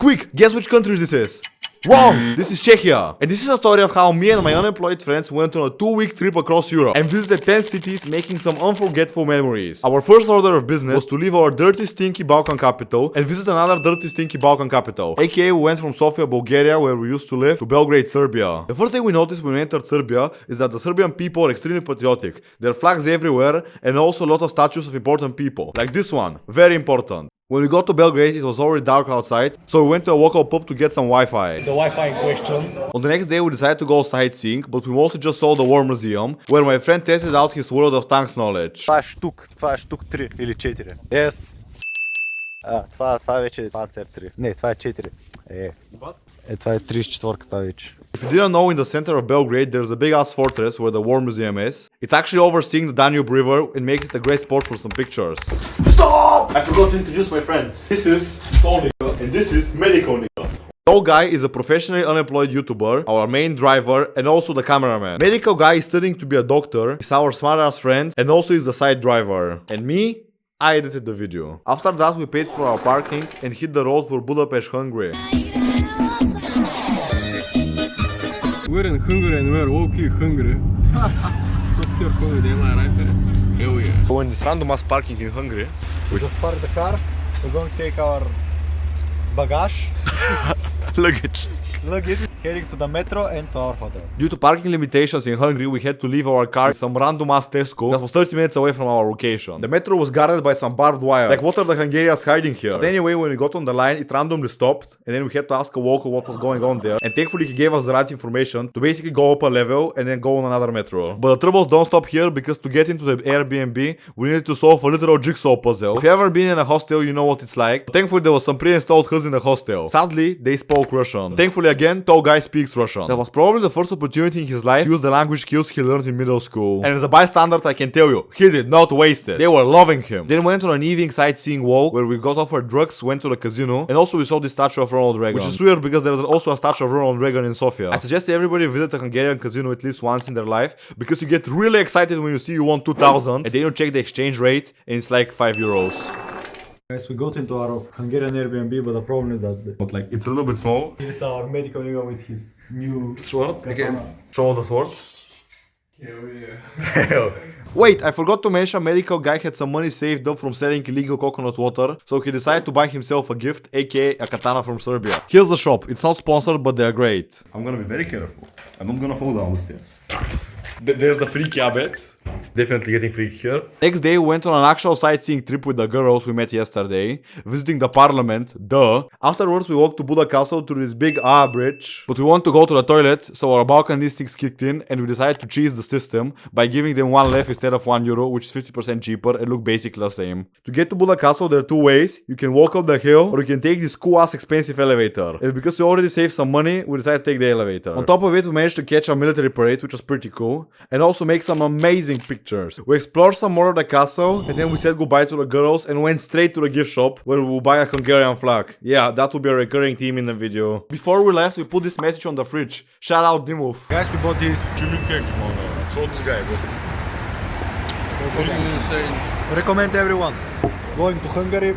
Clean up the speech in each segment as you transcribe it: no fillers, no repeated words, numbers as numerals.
Quick, guess which country this is? Wrong! This is Czechia. And this is a story of how me and my unemployed friends went on a 2-week trip across Europe and visited 10 cities, making some unforgettable memories. Our first order of business was to leave our dirty, stinky Balkan capital and visit another dirty, stinky Balkan capital. AKA we went from Sofia, Bulgaria, where we used to live, to Belgrade, Serbia. The first thing we noticed when we entered Serbia is that the Serbian people are extremely patriotic. There are flags everywhere and also a lot of statues of important people. Like this one. Very important. When we got to Belgrade, it was already dark outside, so we went to a local pub to get some Wi-Fi. The Wi-Fi in question. On the next day, we decided to go sightseeing, but we mostly just saw the War Museum, where my friend tested out his World of Tanks knowledge. Това е штук 3 или 4. Yes. Това вече е Panzer 3. Не, това е 4. Това е 34-ката вече. If you didn't know, in the center of Belgrade, there's a big ass fortress where the War Museum is. It's actually overseeing the Danube River and makes it a great spot for some pictures. Stop! I forgot to introduce my friends. This is Tonika and this is Medikonika. Tall Guy is a professionally unemployed YouTuber, our main driver, and also the cameraman. Medical Guy is studying to be a doctor, is our smart-ass friend, and also is the side driver. And me? I edited the video. After that, we paid for our parking and hit the road for Budapest, Hungary. We're in Hungary and we're okay hungry. What's your comedy, am I right, guys? Hell yeah. When this random ass parking in Hungary, We just park the car. We're going to take our bagage, luggage. luggage, heading to the metro and to our hotel. Due to parking limitations in Hungary, we had to leave our car in some random ass Tesco that was 30 minutes away from our location. The metro was guarded by some barbed wire. Like, what are the Hungarians hiding here? But anyway, when we got on the line, it randomly stopped, and then we had to ask a local what was going on there. And thankfully, he gave us the right information to basically go up a level and then go on another metro. But the troubles don't stop here, because to get into the Airbnb, we needed to solve a literal jigsaw puzzle. If you've ever been in a hostel, you know what it's like. But thankfully, there was some pre-installed hoods in the hostel. Sadly, they spoke Russian. Thankfully, again, Tall Guy speaks Russian. That was probably the first opportunity in his life to use the language skills he learned in middle school. And as a bystander, I can tell you, he did not waste it. They were loving him. Then we went on an evening sightseeing walk where we got offered drugs, went to the casino, and also we saw the statue of Ronald Reagan. Which is weird because there's also a statue of Ronald Reagan in Sofia. I suggest everybody visit a Hungarian casino at least once in their life, because you get really excited when you see you won 2000 and then you check the exchange rate and it's like 5 euros. Guys, we got into our Hungarian Airbnb, but the problem is that But like, it's a little bit small. here's our medical nigga with his new Sword? Again, show the sword. Hell yeah. Wait, I forgot to mention Medical Guy had some money saved up from selling illegal coconut water, so he decided to buy himself a gift, aka a katana from Serbia. Here's the shop. It's not sponsored, but they're great. I'm gonna be very careful. I'm not gonna fall down the stairs. There's a freaky habit. Definitely getting freaky here. Next day, we went on an actual sightseeing trip with the girls we met yesterday, visiting the parliament, duh. Afterwards, we walked to Buda Castle to this big bridge, but we want to go to the toilet, so our Balkan instincts kicked in, and we decided to cheese the system by giving them 1 lef instead of €1, which is 50% cheaper and look basically the same. To get to Buda Castle, there are 2 ways. You can walk up the hill, or you can take this cool ass expensive elevator. And because we already saved some money, we decided to take the elevator. On top of it, we managed to catch a military parade, which was pretty cool, and also make some amazing pictures. We explored some more of the castle, and then we said goodbye to the girls and went straight to the gift shop where we will buy a Hungarian flag. Yeah, that will be a recurring theme in the video. Before we left, we put this message on the fridge. Shout out Dimov. Guys, we bought this. Chili cake, man. Show this guy, bro. Fucking insane. Recommend everyone going to Hungary,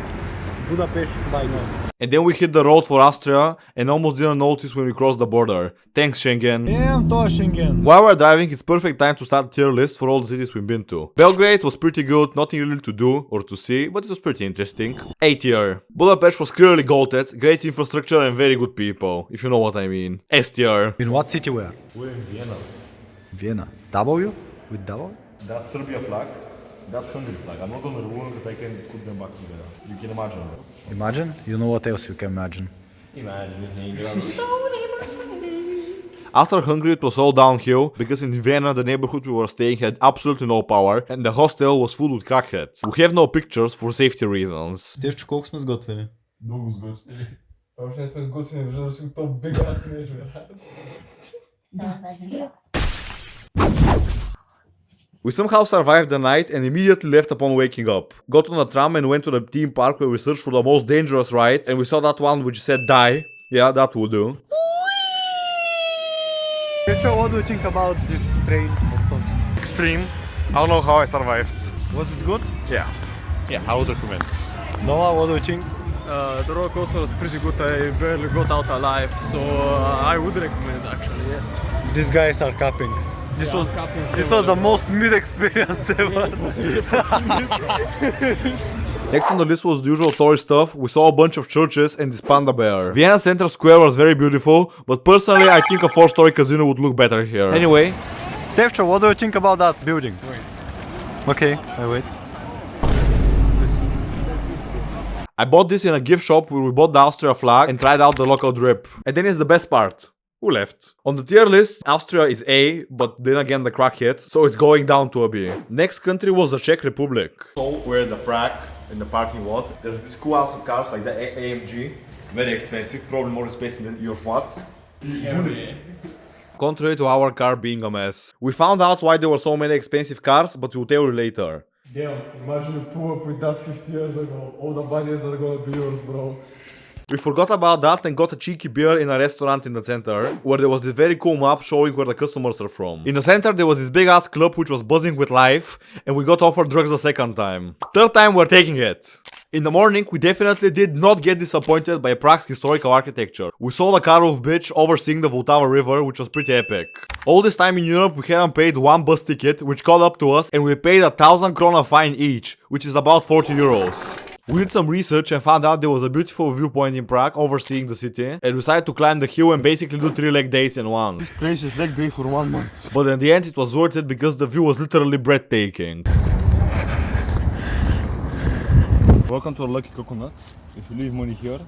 Budapest, by now. And then we hit the road for Austria and almost didn't notice when we crossed the border. Thanks, Schengen. Yeah, to Schengen. While we're driving, it's perfect time to start tier list for all the cities we've been to. Belgrade was pretty good, nothing really to do or to see, but it was pretty interesting. A tier. Budapest was clearly goated, great infrastructure and very good people, if you know what I mean. S tier. In what city we are? We're in Vienna. Vienna. W? With W? That's Serbia flag. That's Hungary flag. I'm not gonna ruin because I can put them back together. You can imagine, bro. Imagine? You know what else you can imagine? After Hungary, it was all downhill, because in Vienna, the neighborhood we were staying had absolutely no power, and the hostel was full with crackheads. We have no pictures for safety reasons. Стевчо, колко сме сготвени? Много сготвени. Още не сме сготвени, защото си то big ass major. We somehow survived the night and immediately left upon waking up. Got on a tram and went to the theme park where we searched for the most dangerous ride, and we saw that one which said die. Yeah, that would do. Pecho, what do you think about this train or something? Extreme. I don't know how I survived. Was it good? Yeah. Yeah, I would recommend. Noah, what do you think? The roller coaster was pretty good. I barely got out alive, so I would recommend actually. Yes. These guys are capping. This was the most mid experience ever. Next on the list was the usual tourist stuff. We saw a bunch of churches and this panda bear. Vienna Central Square was very beautiful, but personally I think a 4-story casino would look better here. Anyway, Sevcho, what do you think about that building? Okay, I wait. I bought this in a gift shop where we bought the Austria flag and tried out the local drip. And then is the best part. Who left? On the tier list, Austria is A, but then again the crackhead, so it's going down to a B. Next country was the Czech Republic. So we're in the Prague, in the parking lot. There's these cool ass cars like the AMG. Very expensive, probably more expensive than your what? Contrary to our car being a mess. We found out why there were so many expensive cars, but we'll tell you later. Damn, imagine you pull up with that 50 years ago. All the bodies are gonna be yours, bro. We forgot about that and got a cheeky beer in a restaurant in the center, where there was this very cool map showing where the customers are from. In the center there was this big ass club which was buzzing with life, and we got offered drugs the second time. Third time we're taking it. In the morning, we definitely did not get disappointed by Prague's historical architecture. We saw the Karlov Bridge overseeing the Vltava river, which was pretty epic. All this time in Europe, we hadn't paid one bus ticket, which caught up to us, and we paid 1,000 krona fine each, which is about 40 euros. We did some research and found out there was a beautiful viewpoint in Prague overseeing the city, and decided to climb the hill and basically do 3 leg days in one. This place is leg day for 1 month. But in the end it was worth it because the view was literally breathtaking. Welcome to a lucky coconut. If you leave money here,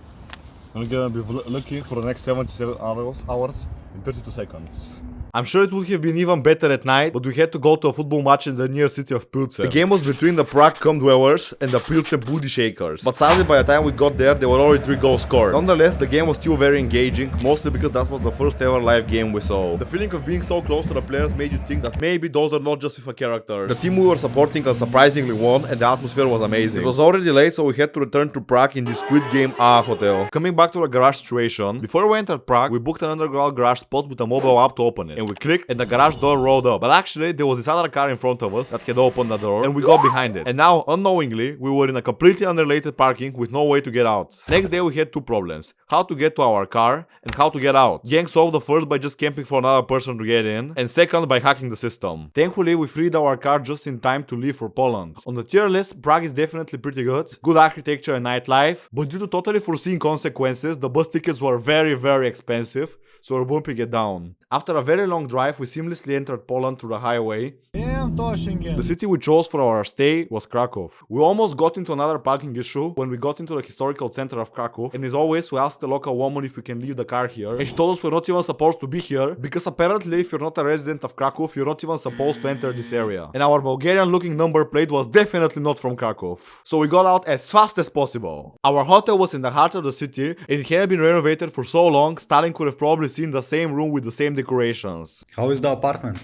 you're gonna be lucky for the next 77 hours in 32 seconds. I'm sure it would have been even better at night, but we had to go to a football match in the near city of Pilsen. The game was between the Prague Cum dwellers and the Pilsen booty shakers. But sadly by the time we got there, there were already 3 goals scored. Nonetheless, the game was still very engaging, mostly because that was the first ever live game we saw. The feeling of being so close to the players made you think that maybe those are not just FIFA characters. The team we were supporting surprisingly won, and the atmosphere was amazing. It was already late, so we had to return to Prague in the Squid Game A hotel. Coming back to the garage situation, before we entered Prague, we booked an underground garage spot with a mobile app to open it. And we clicked, and the garage door rolled up. But actually, there was this other car in front of us that had opened the door, and we got behind it. And now, unknowingly, we were in a completely unrelated parking with no way to get out. Next day, we had 2 problems. How to get to our car, and how to get out. Gang solved the first by just camping for another person to get in, and second by hacking the system. Thankfully, we freed our car just in time to leave for Poland. On the tier list, Prague is definitely pretty good. Good architecture and nightlife, but due to totally foreseen consequences, the bus tickets were very expensive, so we're bumping it down. After a very long drive, we seamlessly entered Poland through the highway. The city we chose for our stay was Krakow. We almost got into another parking issue when we got into the historical center of Krakow, and as always we asked the local woman if we can leave the car here, and she told us we're not even supposed to be here because apparently if you're not a resident of Krakow, you're not even supposed to enter this area. And our Bulgarian looking number plate was definitely not from Krakow. So we got out as fast as possible. Our hotel was in the heart of the city, and it had been renovated for so long, Stalin could have probably seen the same room with the same decorations. How is the apartment?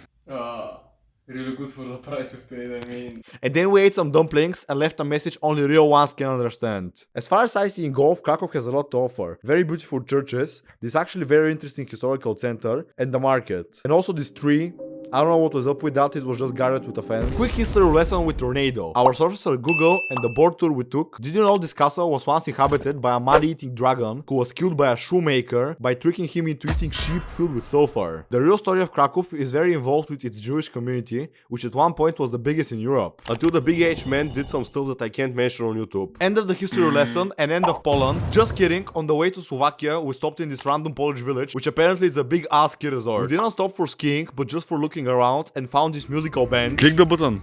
Really good for the price we paid, I mean. And then we ate some dumplings and left a message only real ones can understand. As far as sightseeing goes, Krakow has a lot to offer. Very beautiful churches, this actually very interesting historical center, and the market. And also this tree. I don't know what was up with that, it was just guarded with a fence. Quick history lesson with Tornado. Our sources are Google and the board tour we took. Did you know this castle was once inhabited by a man-eating dragon who was killed by a shoemaker by tricking him into eating sheep filled with sulfur? The real story of Krakow is very involved with its Jewish community, which at one point was the biggest in Europe. Until the big H man did some stuff that I can't mention on YouTube. End of the history lesson and end of Poland. Just kidding, on the way to Slovakia, we stopped in this random Polish village, which apparently is a big ass ski resort. We didn't stop for skiing, but just for looking around and found this musical band. Click the button.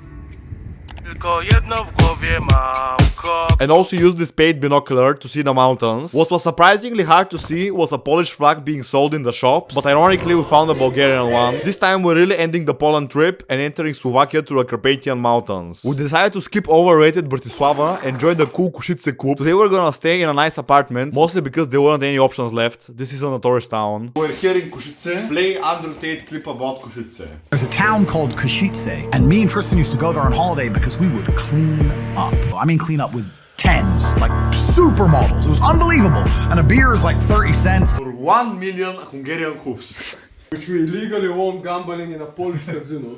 And also used this paid binocular to see the mountains. What was surprisingly hard to see was a Polish flag being sold in the shops, but ironically we found a Bulgarian one. This time we're really ending the Poland trip and entering Slovakia through the Carpathian Mountains. We decided to skip overrated Bratislava and join the cool Košice Kup. Today we're gonna stay in a nice apartment, mostly because there weren't any options left. This is a notorious town. We're here in Košice. Play Andrew Tate clip about Košice. There's a town called Košice, and me and Tristan used to go there on holiday because we would clean up. I mean clean up with 10s, like supermodels. It was unbelievable. And a beer is like 30 cents. For 1 million Hungarian hoofs. Which we illegally won gambling in a Polish casino.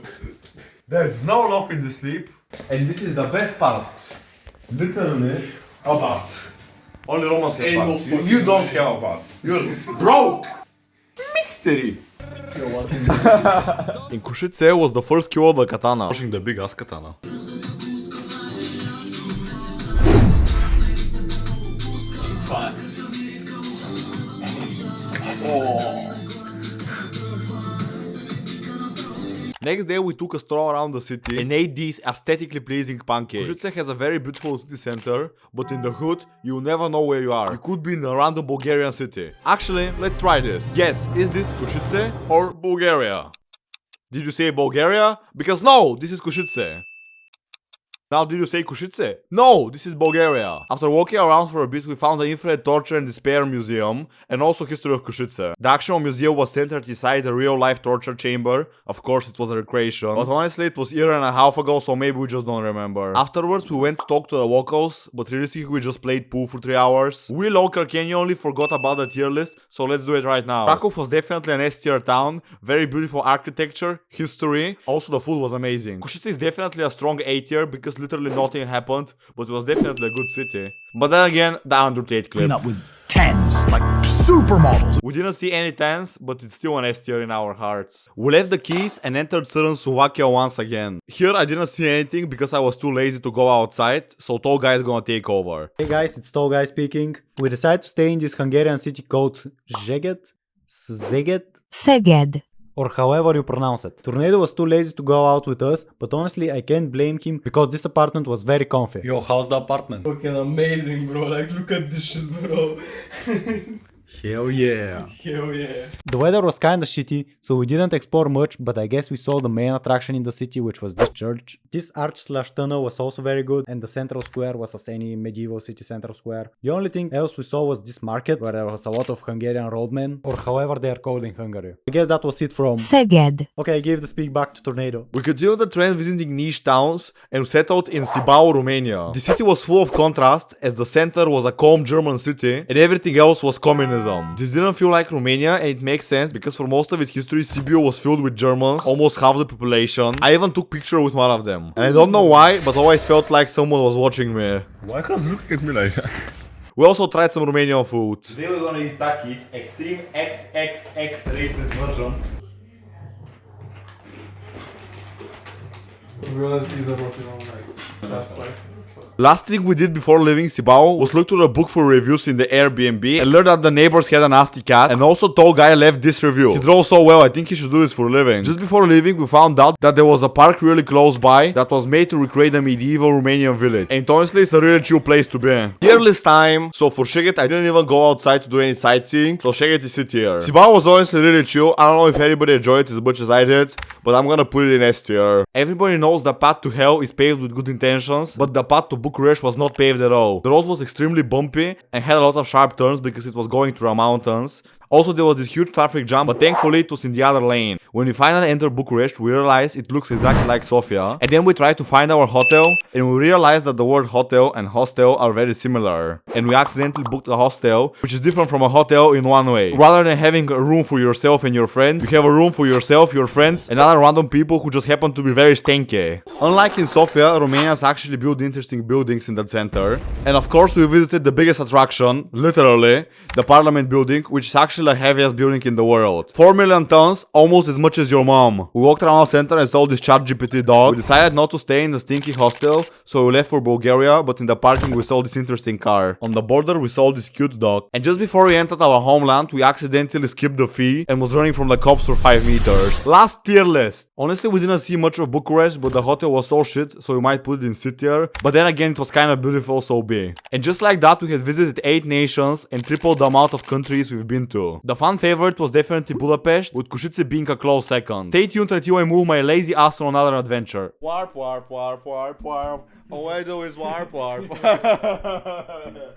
There's no love in the sleep. And this is the best part. Literally about Only Romans have Ain't no baths. fucking You don't have a bath. You're broke. Mystery. In Košice was the first cure of the katana. Pushing the big ass katana. Next day we took a stroll around the city and ate these aesthetically pleasing pancakes. Košice has a very beautiful city center, but in the hood, you never know where you are. You could be in a random Bulgarian city. Actually, let's try this. Yes, is this Košice or Bulgaria? Did you say Bulgaria? Because no, this is Košice. Now did you say Košice? No, this is Bulgaria. After walking around for a bit, we found the Infrared Torture and Despair Museum and also History of Košice. The actual museum was centered inside a real-life torture chamber. Of course, it was a recreation, but honestly, it was a year and a half ago, so maybe we just don't remember. Afterwards, we went to talk to the locals, but realistically, we just played pool for 3 hours. We local genuinely forgot about the tier list, so let's do it right now. Kraków was definitely an S-tier town, very beautiful architecture, history, also the food was amazing. Košice is definitely a strong A-tier because literally nothing happened, but it was definitely a good city. But then again, the Undertale clip. Clean up with 10s, like supermodels. We didn't see any 10s, but it's still an S tier in our hearts. We left the keys and entered Southern Slovakia once again. Here I didn't see anything because I was too lazy to go outside, so Tall Guy is gonna take over. Hey guys, it's Tall Guy speaking. We decided to stay in this Hungarian city called Szeged, or however you pronounce it. Tornado was too lazy to go out with us, but honestly I can't blame him because this apartment was very comfy. Yo, how's the apartment? Fucking amazing, bro. Like, look at this shit, bro. Hell yeah. Hell yeah. The weather was kinda shitty, so we didn't explore much, but I guess we saw the main attraction in the city, which was this church. This arch/tunnel was also very good, and the central square was as any medieval city central square. The only thing else we saw was this market, where there was a lot of Hungarian roadmen, or however they are called in Hungary. I guess that was it from Szeged. Okay, I gave the speak back to Tornado. We continued the trend visiting niche towns and settled in Sibau, Romania. The city was full of contrast as the center was a calm German city and everything else was communism. This didn't feel like Romania and it makes sense because for most of its history Sibiu was filled with Germans, almost half the population. I even took picture with one of them. And I don't know why, but always felt like someone was watching me. Why can't you look at me like that? We also tried some Romanian food. Today we're gonna eat Takis, extreme XXX rated version. To be honest, these are not even like that spicy. Last thing we did before leaving Sibau was look through the book for reviews in the Airbnb and learn that the neighbors had a nasty cat, and also Tall Guy left this review. He draws so well, I think he should do this for a living. Just before leaving, we found out that there was a park really close by that was made to recreate a medieval Romanian village. And honestly, it's a really chill place to be. Tier list time. So for Szeged, I didn't even go outside to do any sightseeing, so Szeged is sit here. Sibau was honestly really chill. I don't know if anybody enjoyed it as much as I did, but I'm gonna put it in S tier. Everybody knows the path to hell is paved with good intentions, but the path to Bucharest was not paved at all. The road was extremely bumpy and had a lot of sharp turns because it was going through the mountains. Also, there was this huge traffic jam, but thankfully it was in the other lane. When we finally entered Bucharest, we realized it looks exactly like Sofia. And then we tried to find our hotel, and we realized that the word hotel and hostel are very similar. And we accidentally booked a hostel, which is different from a hotel in one way. Rather than having a room for yourself and your friends, you have a room for yourself, your friends, and other random people who just happen to be very stanky. Unlike in Sofia, Romanians actually build interesting buildings in that center. And of course, we visited the biggest attraction, literally, the Parliament building, which is actually the heaviest building in the world. 4 million tons, almost as much as your mom. We walked around the center and saw this ChatGPT dog. We decided not to stay in the stinky hostel, so we left for Bulgaria, but in the parking we saw this interesting car. On the border we saw this cute dog. And just before we entered our homeland, we accidentally skipped the fee and was running from the cops for 5 meters. Last tier list. Honestly, we didn't see much of Bucharest, but the hotel was so shit, so we might put it in C tier. But then again, it was kinda beautiful, so be. And just like that, we had visited 8 nations and tripled the amount of countries we've been to. The fan favorite was definitely Budapest, with Košice being a close second. Stay tuned until I move my lazy ass on another adventure. Warp, warp, warp, warp, warp. All I do is warp, warp.